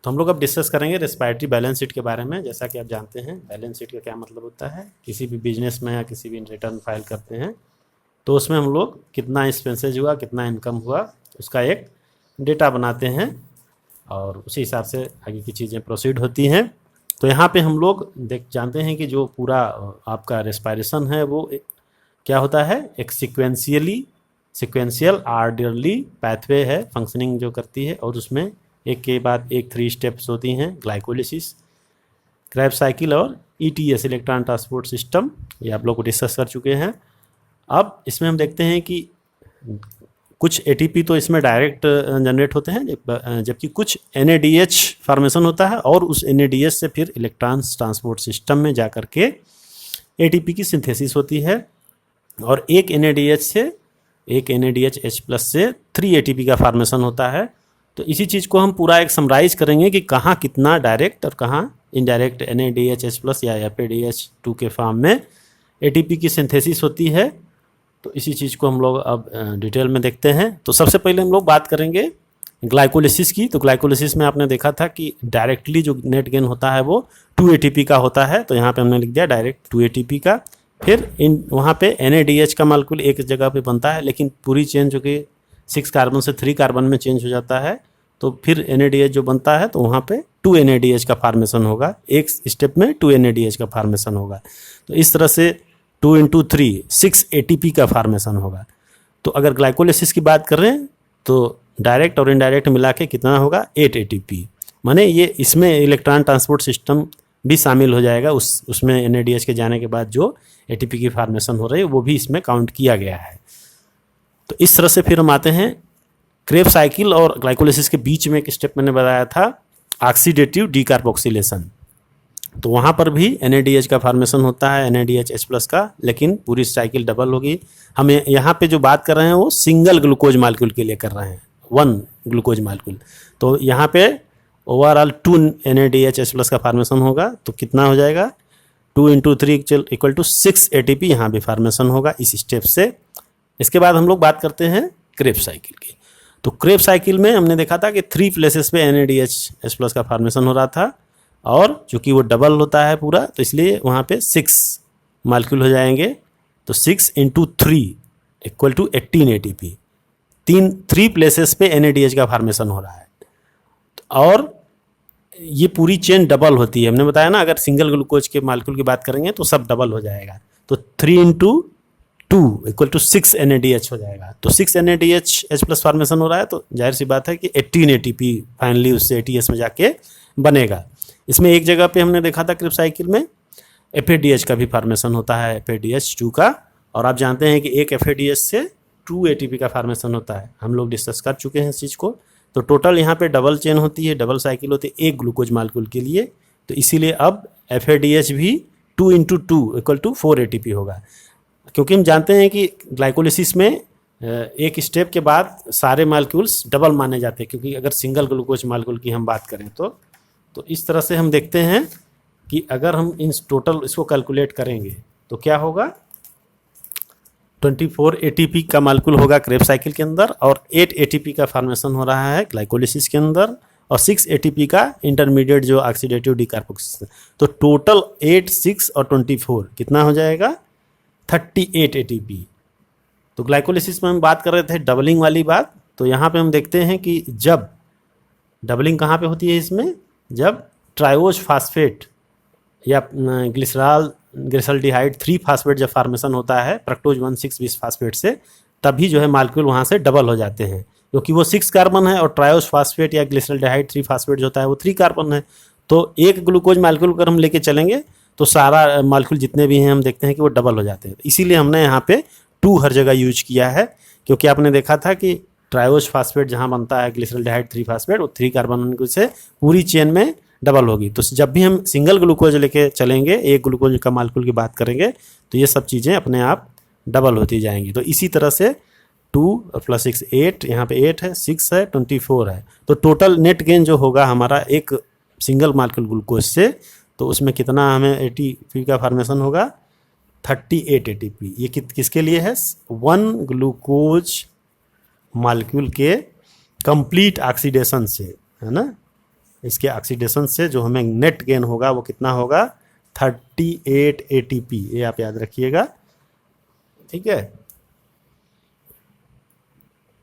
तो हम लोग अब डिस्कस करेंगे रेस्पिरेटरी बैलेंस शीट के बारे में। जैसा कि आप जानते हैं बैलेंस शीट का क्या मतलब होता है, किसी भी बिजनेस में या किसी भी रिटर्न फाइल करते हैं तो उसमें हम लोग कितना एक्सपेंसेज हुआ, कितना इनकम हुआ, उसका एक डेटा बनाते हैं और उसी हिसाब से आगे की चीज़ें प्रोसीड होती हैं। तो यहाँ पे हम लोग जानते हैं कि जो पूरा आपका रेस्पिरेशन है वो क्या होता है, एक सिक्वेंशियल आर्डरली पाथवे है, फंक्शनिंग जो करती है, और उसमें एक के बाद एक 3 स्टेप्स होती हैं, ग्लाइकोलिसिस, क्रेब्स साइकिल और ETS इलेक्ट्रॉन ट्रांसपोर्ट सिस्टम, ये आप लोग को डिस्कस कर चुके हैं। अब इसमें हम देखते हैं कि कुछ ATP तो इसमें डायरेक्ट जनरेट होते हैं, जबकि कुछ NADH फॉर्मेशन होता है और उस NADH से फिर इलेक्ट्रॉन ट्रांसपोर्ट सिस्टम में जा कर के ATP की सिंथेसिस होती है और एक NADH+ से 3 ATP का फॉर्मेशन होता है। तो इसी चीज़ को हम पूरा एक समराइज करेंगे कि कहाँ कितना डायरेक्ट और कहाँ इनडायरेक्ट NADH+ या FADH2 के फॉर्म में ATP की सिंथेसिस होती है। तो इसी चीज़ को हम लोग अब डिटेल में देखते हैं। तो सबसे पहले हम लोग बात करेंगे ग्लाइकोलिसिस की। तो ग्लाइकोलिसिस में आपने देखा था कि डायरेक्टली जो नेट गेन होता है वो 2 ATP का होता है, तो यहाँ पे हमने लिख दिया डायरेक्ट 2 ATP का। फिर वहाँ पे NADH का मालिक्यूल एक जगह पे बनता है, लेकिन पूरी चेन जो कि 6 कार्बन से 3 कार्बन में चेंज हो जाता है, तो फिर NADH जो बनता है तो वहाँ पे 2 NADH का फॉर्मेशन होगा, एक स्टेप में 2 NADH का फॉर्मेशन होगा। तो इस तरह से 2 × 3 6 ATP का फॉर्मेशन होगा। तो अगर ग्लाइकोलिसिस की बात करें तो डायरेक्ट और इनडायरेक्ट मिला के कितना होगा, 8 ATP। माने ये इसमें इलेक्ट्रॉन ट्रांसपोर्ट सिस्टम भी शामिल हो जाएगा, उसमें NADH के जाने के बाद जो ATP की फॉर्मेशन हो रही है वो भी इसमें काउंट किया गया है। तो इस तरह से फिर हम आते हैं क्रेब्स साइकिल और ग्लाइकोलिसिस के बीच में एक स्टेप मैंने बताया था, ऑक्सीडेटिव डीकार्बोक्सिलेशन। तो वहाँ पर भी NADH का फॉर्मेशन होता है, NADH+ का, लेकिन पूरी साइकिल डबल होगी। हम यहाँ पे जो बात कर रहे हैं वो सिंगल ग्लूकोज मालिक्यूल के लिए कर रहे हैं, 1 ग्लूकोज मालिक्यूल। तो यहाँ पे ओवरऑल 2 NADH+ का फॉर्मेशन होगा, तो कितना हो जाएगा, 2 × 3 = 6 ATP यहाँ भी फॉर्मेशन होगा इस स्टेप से। इसके बाद हम लोग बात करते हैं क्रेब्स साइकिल की। तो क्रेब्स साइकिल में हमने देखा था कि 3 प्लेसेस पे NADH+ का फॉर्मेशन हो रहा था, और चूँकि वो डबल होता है पूरा तो इसलिए वहाँ पे 6 मालिक्यूल हो जाएंगे। तो 6 × 3 = 18 ATP। 3 प्लेसेस पे NADH का फॉर्मेशन हो रहा है और ये पूरी चेन डबल होती है। हमने बताया ना, अगर सिंगल ग्लूकोज के मालिक्यूल की बात करेंगे तो सब डबल हो जाएगा। तो 3 × 2 = 6 NADH हो जाएगा। तो 6 NADH+ फॉर्मेशन हो रहा है, तो जाहिर सी बात है कि 18 ATP फाइनली उससे ATS में जाके बनेगा। इसमें एक जगह पे हमने देखा था क्रेब्स साइकिल में FADH का भी फॉर्मेशन होता है, FADH2 का, और आप जानते हैं कि एक FADH से 2 ATP का फॉर्मेशन होता है, हम लोग डिस्कस कर चुके हैं इस चीज़ को। तो टोटल यहाँ पे डबल चेन होती है, डबल साइकिल होती है एक ग्लूकोज मालिक्यूल के लिए। तो इसीलिए अब FADH भी 2 × 2 = 4 ATP होगा, क्योंकि हम जानते हैं कि ग्लाइकोलिसिस में एक स्टेप के बाद सारे मालिक्यूल्स डबल माने जाते हैं, क्योंकि अगर सिंगल ग्लूकोज मालिक्यूल की हम बात करें तो इस तरह से हम देखते हैं कि अगर हम इन टोटल इसको कैलकुलेट करेंगे तो क्या होगा, 24 ATP का मालिक्यूल होगा क्रेब्स साइकिल के अंदर, और 8 ATP का फॉर्मेशन हो रहा है ग्लाइकोलिसिस के अंदर, और 6 ATP का इंटरमीडिएट जो ऑक्सीडेटिव डीकार्बोक्सिलेशन। तो टोटल 8, 6 और 24 कितना हो जाएगा, 38 ATP। तो ग्लाइकोलिसिस में हम बात कर रहे थे डबलिंग वाली बात। तो यहाँ पे हम देखते हैं कि जब डबलिंग कहाँ पे होती है इसमें, जब ट्राइओज फास्फेट या ग्लिसरॉल्डिहाइड 3 फास्फेट जब फॉर्मेशन होता है फ्रक्टोज 1,6 फास्फेट से, तभी जो है मालिक्यूल वहाँ से डबल हो जाते हैं, क्योंकि वो 6 कार्बन है और ट्राइओज फास्फेट या ग्लिसरॉल्डिहाइड 3 फास्फेट जो होता है वो 3 कार्बन है। तो एक ग्लूकोज मालिक्यूल अगर हम लेके चलेंगे तो सारा मालिक्यूल जितने भी हैं हम देखते हैं कि वो डबल हो जाते हैं। इसीलिए हमने यहाँ पे 2 हर जगह यूज किया है, क्योंकि आपने देखा था कि ट्राइओज फास्फेट जहाँ बनता है ग्लिसरॉल्डिहाइड 3 फास्फेट, वो 3 कार्बन से पूरी चेन में डबल होगी। तो जब भी हम सिंगल ग्लूकोज लेके चलेंगे, एक ग्लूकोज का मालिक्यूल की बात करेंगे, तो ये सब चीज़ें अपने आप डबल होती जाएंगी। तो इसी तरह से 2 + 6 8, यहाँ पे 8 है, 6 है, 24 है। तो टोटल नेट गेन जो होगा हमारा एक सिंगल मालिक्यूल ग्लूकोज से, तो उसमें कितना हमें ATP का फॉर्मेशन होगा, 38 ATP। ये किसके लिए है, 1 ग्लूकोज मालिक्यूल के कंप्लीट ऑक्सीडेशन से, है ना। इसके ऑक्सीडेशन से जो हमें नेट गेन होगा वो कितना होगा, 38 ATP, ये आप याद रखिएगा। ठीक है।